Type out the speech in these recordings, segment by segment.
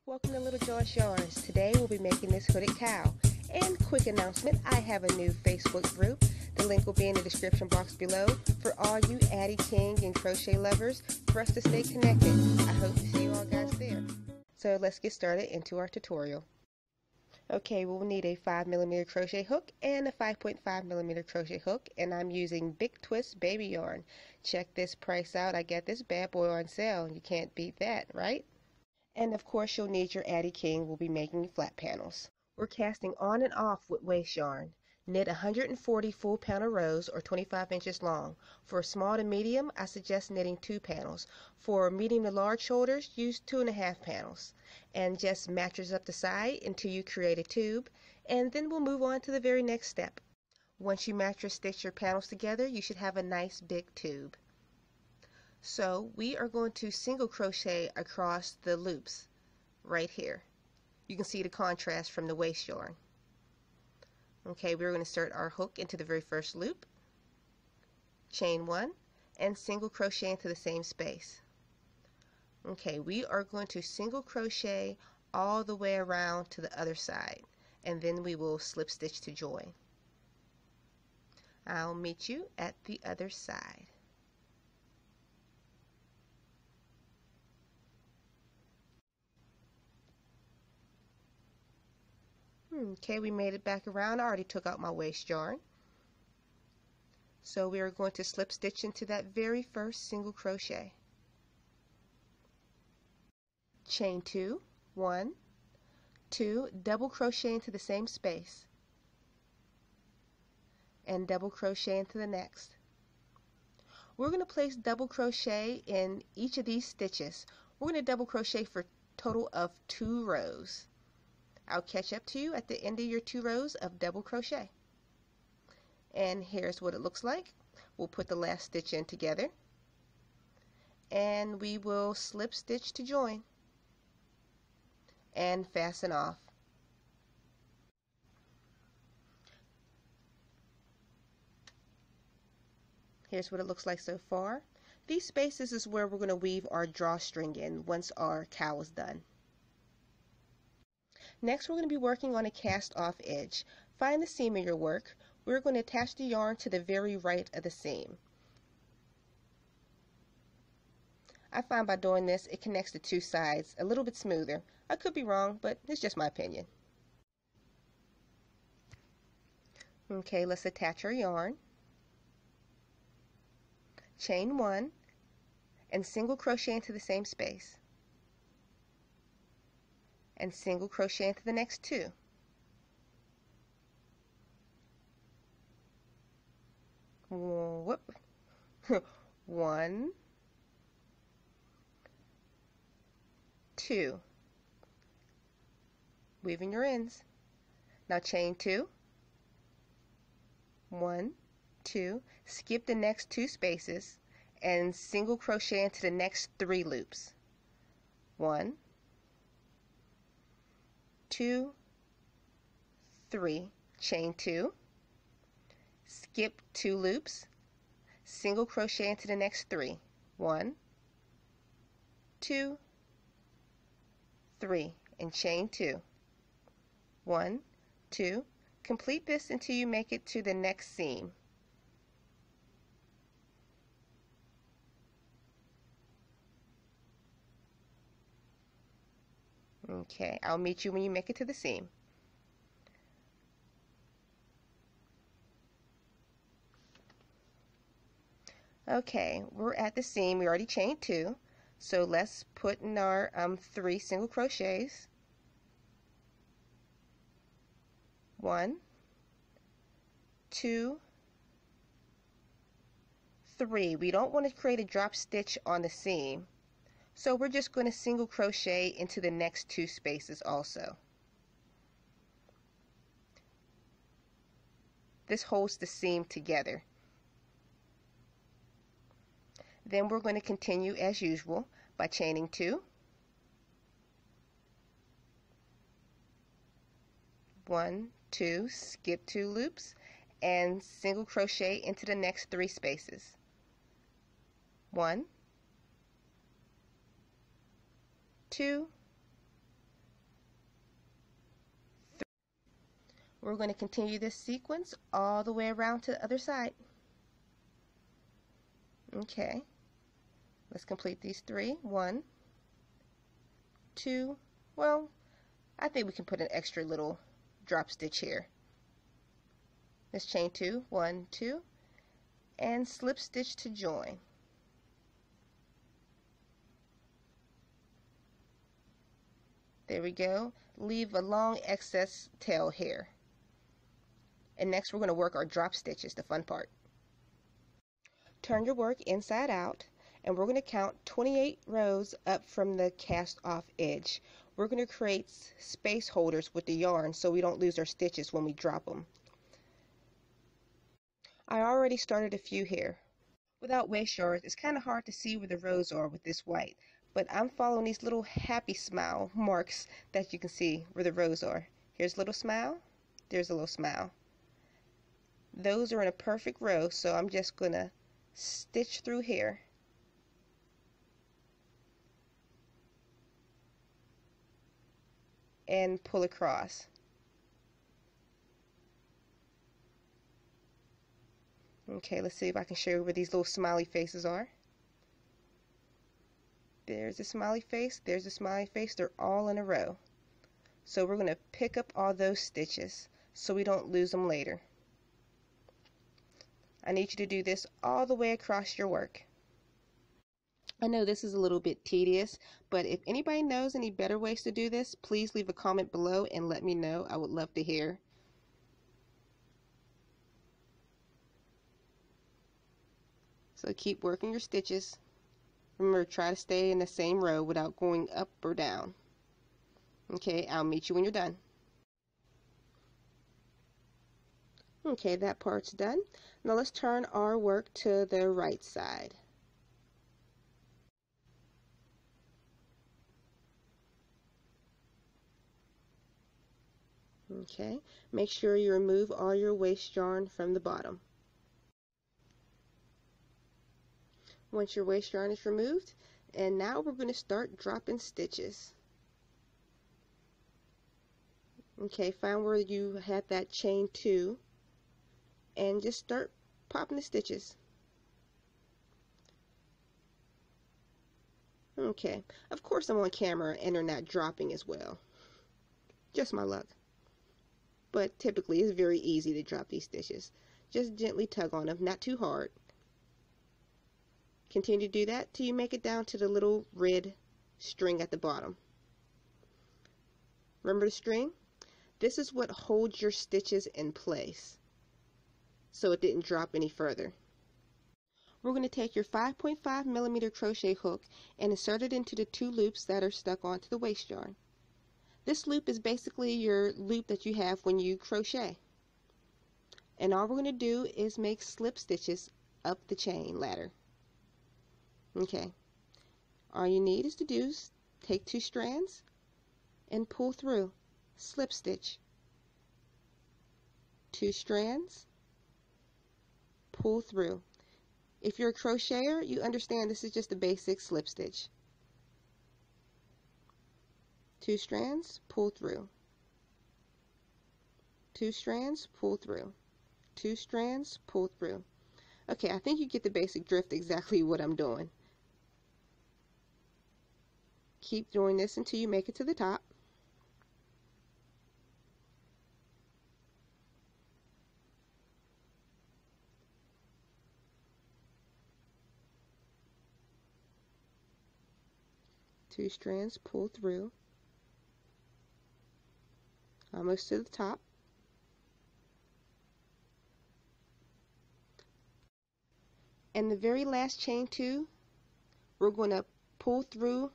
Welcome to Little Joy's Yarns. Today we'll be making this hooded cowl. And quick announcement, I have a new Facebook group. The link will be in the description box below for all you Addi King and crochet lovers for us to stay connected. I hope to see you all guys there. So let's get started into our tutorial. Okay, we'll need a 5mm crochet hook and a 5.5mm crochet hook, and I'm using Big Twist baby yarn. Check this price out. I got this bad boy on sale. You can't beat that, right? And of course you'll need your Addi King. We'll be making flat panels. We're casting on and off with waste yarn. Knit 140 full panel rows or 25 inches long. For small to medium, I suggest knitting 2 panels. For medium to large shoulders, use 2.5 panels. And just matches up the side until you create a tube, and then we'll move on to the very next step. Once you match or stitch your panels together, you should have a nice big tube. So we are going to single crochet across the loops right here. You can see the contrast from the waste yarn. Okay, we're going to insert our hook into the very first loop, chain 1, and single crochet into the same space. Okay, we are going to single crochet all the way around to the other side, and then we will slip stitch to join. I'll meet you at the other side. Okay, we made it back around. I already took out my waste yarn. So we are going to slip stitch into that very first single crochet. Chain 2, 1, 2, double crochet into the same space, and double crochet into the next. We're going to place double crochet in each of these stitches. We're going to double crochet for a total of 2 rows. I'll catch up to you at the end of your 2 rows of double crochet. And here's what it looks like. We'll put the last stitch in together, and we will slip stitch to join and fasten off. Here's what it looks like so far. These spaces is where we're going to weave our drawstring in once our cowl is done. Next, we're going to be working on a cast off edge. Find the seam in your work. We're going to attach the yarn to the very right of the seam. I find by doing this it connects the 2 sides a little bit smoother. I could be wrong, but it's just my opinion. Okay, let's attach our yarn. Chain 1 and single crochet into the same space, and single crochet into the next 2. Whoop. 1, 2. Weaving your ends. Now chain 2. 1, 2. Skip the next 2 spaces and single crochet into the next 3 loops. 1, 2, 3, chain 2, skip 2 loops, single crochet into the next 3. 1, 2, 3, and chain 2. 1, 2. Complete this until you make it to the next seam. Okay, I'll meet you when you make it to the seam. Okay, we're at the seam. We already chained 2, so let's put in our 3 single crochets. 1, 2, 3. We don't want to create a drop stitch on the seam, so we're just going to single crochet into the next 2 spaces also. This holds the seam together. Then we're going to continue as usual by chaining 2, 1, 2, skip 2 loops, and single crochet into the next 3 spaces. 1, 2, We're going to continue this sequence all the way around to the other side. Okay, let's complete these 3. 1, 2, well, I think we can put an extra little drop stitch here. Let's chain 2, 1, 2, and slip stitch to join. There we go. Leave a long excess tail here. And next we're going to work our drop stitches, the fun part. Turn your work inside out, and we're going to count 28 rows up from the cast off edge. We're going to create space holders with the yarn so we don't lose our stitches when we drop them. I already started a few here. Without waist yarns, it's kind of hard to see where the rows are with this white, but I'm following these little happy smile marks that you can see where the rows are. Here's a little smile, there's a little smile. Those are in a perfect row, so I'm just going to stitch through here. And pull across. Okay, let's see if I can show you where these little smiley faces are. There's a smiley face, there's a smiley face, they're all in a row. So we're going to pick up all those stitches so we don't lose them later. I need you to do this all the way across your work. I know this is a little bit tedious, but if anybody knows any better ways to do this, please leave a comment below and let me know. I would love to hear. So keep working your stitches. Remember, try to stay in the same row without going up or down. Okay, I'll meet you when you're done. Okay, that part's done. Now let's turn our work to the right side. Okay, make sure you remove all your waste yarn from the bottom. Once your waste yarn is removed, and now we're going to start dropping stitches. Okay, find where you had that chain 2 and just start popping the stitches. Okay, of course I'm on camera and they're not dropping as well. Just my luck. But typically it's very easy to drop these stitches. Just gently tug on them, not too hard. Continue to do that till you make it down to the little red string at the bottom. Remember the string? This is what holds your stitches in place so it didn't drop any further. We're going to take your 5.5 millimeter crochet hook and insert it into the 2 loops that are stuck onto the waste yarn. This loop is basically your loop that you have when you crochet. And all we're going to do is make slip stitches up the chain ladder. Okay, all you need is to do is take 2 strands and pull through, slip stitch, 2 strands, pull through. If you're a crocheter, you understand this is just a basic slip stitch. 2 strands, pull through, 2 strands, pull through, 2 strands, pull through. Okay, I think you get the basic drift exactly what I'm doing. Keep doing this until you make it to the top. Two strands, pull through. Almost to the top. And the very last chain 2, we're going to pull through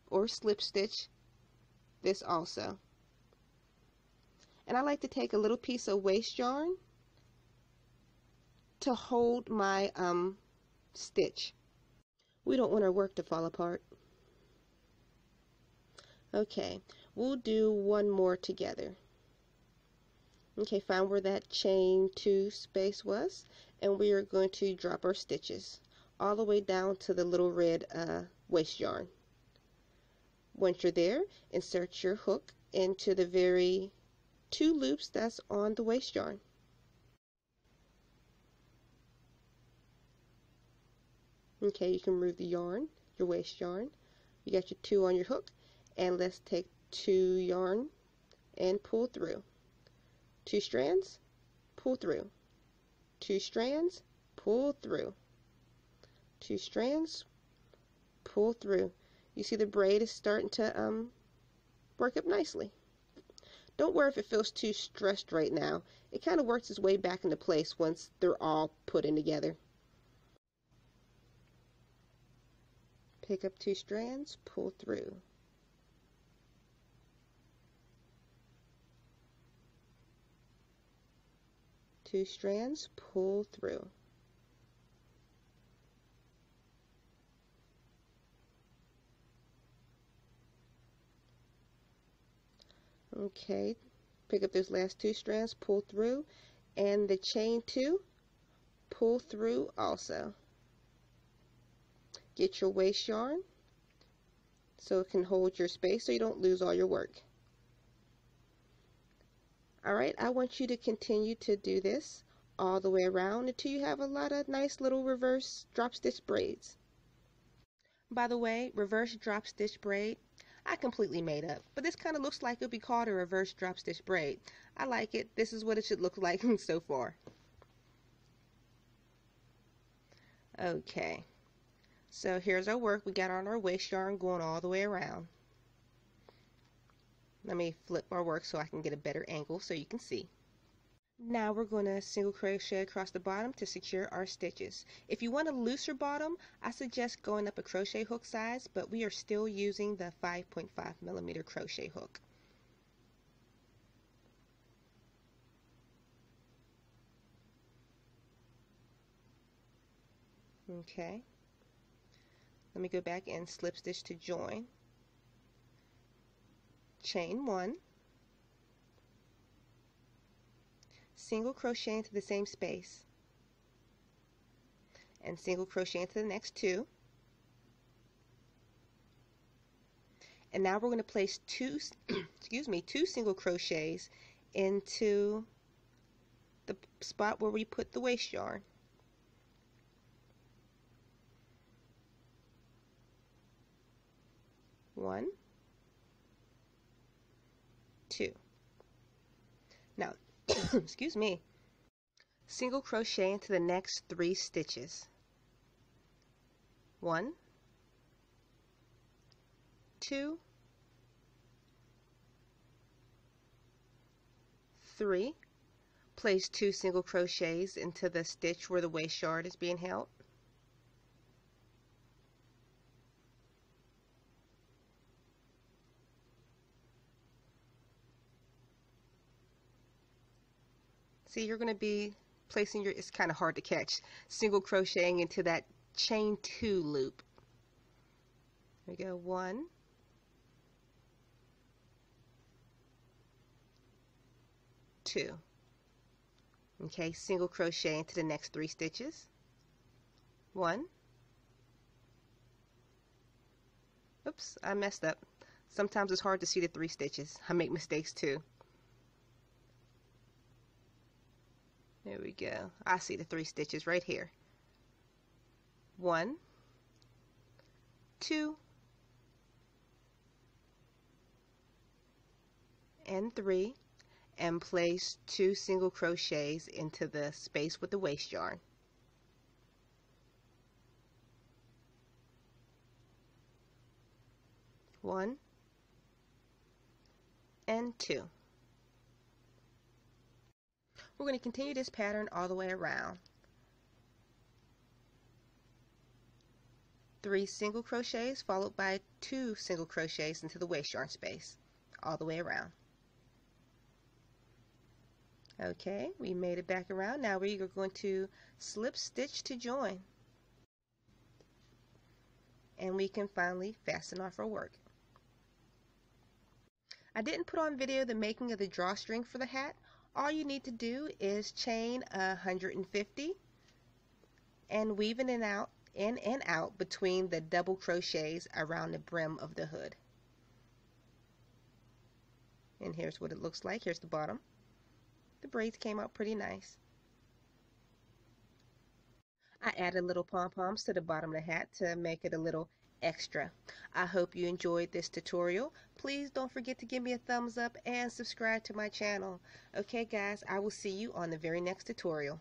or slip stitch this also. And I like to take a little piece of waste yarn to hold my stitch. We don't want our work to fall apart. Okay, we'll do one more together. Okay, find where that chain 2 space was, and we are going to drop our stitches all the way down to the little red waste yarn. Once you're there, insert your hook into the very 2 loops that's on the waist yarn. Okay, you can remove the yarn, your waist yarn. You got your 2 on your hook, and let's take 2 yarn and pull through. 2 strands, pull through. 2 strands, pull through. 2 strands, pull through. You see the braid is starting to work up nicely. Don't worry if it feels too stressed right now. It kind of works its way back into place once they're all put in together. Pick up 2 strands, pull through. Two strands, pull through. Okay, pick up those last 2 strands, pull through, and the chain 2, pull through also. Get your waist yarn so it can hold your space so you don't lose all your work. Alright, I want you to continue to do this all the way around until you have a lot of nice little reverse drop stitch braids. By the way, reverse drop stitch braid, I completely made up, but this kind of looks like it would be called a reverse drop stitch braid. I like it. This is what it should look like so far. Okay, so here's our work. We got on our waist yarn going all the way around. Let me flip our work so I can get a better angle so you can see. Now we're going to single crochet across the bottom to secure our stitches. If you want a looser bottom, I suggest going up a crochet hook size, but we are still using the 5.5mm crochet hook. Okay, let me go back and slip stitch to join. Chain 1, single crochet into the same space, and single crochet into the next 2. And now we're going to place 2 single crochets into the spot where we put the waist yarn. One, 2. Now, excuse me, single crochet into the next 3 stitches. 1, 2, 3. Place 2 single crochets into the stitch where the waist yarn is being held. See, you're going to be placing your, it's kind of hard to catch, single crocheting into that chain 2 loop. There we go, 1, 2. Okay, single crochet into the next 3 stitches. 1. Oops, I messed up. Sometimes it's hard to see the 3 stitches. I make mistakes too. There we go. I see the 3 stitches right here. 1, 2, and 3, and place 2 single crochets into the space with the waist yarn. One and 2. We're going to continue this pattern all the way around. 3 single crochets followed by 2 single crochets into the waist yarn space all the way around. Okay, we made it back around. Now we are going to slip stitch to join, and we can finally fasten off our work. I didn't put on video the making of the drawstring for the hat. All you need to do is chain 150 and weave in and out between the double crochets around the brim of the hood. And here's what it looks like. Here's the bottom. The braids came out pretty nice. I added little pom-poms to the bottom of the hat to make it a little extra. I hope you enjoyed this tutorial. Please don't forget to give me a thumbs up and subscribe to my channel. Okay guys, I will see you on the very next tutorial.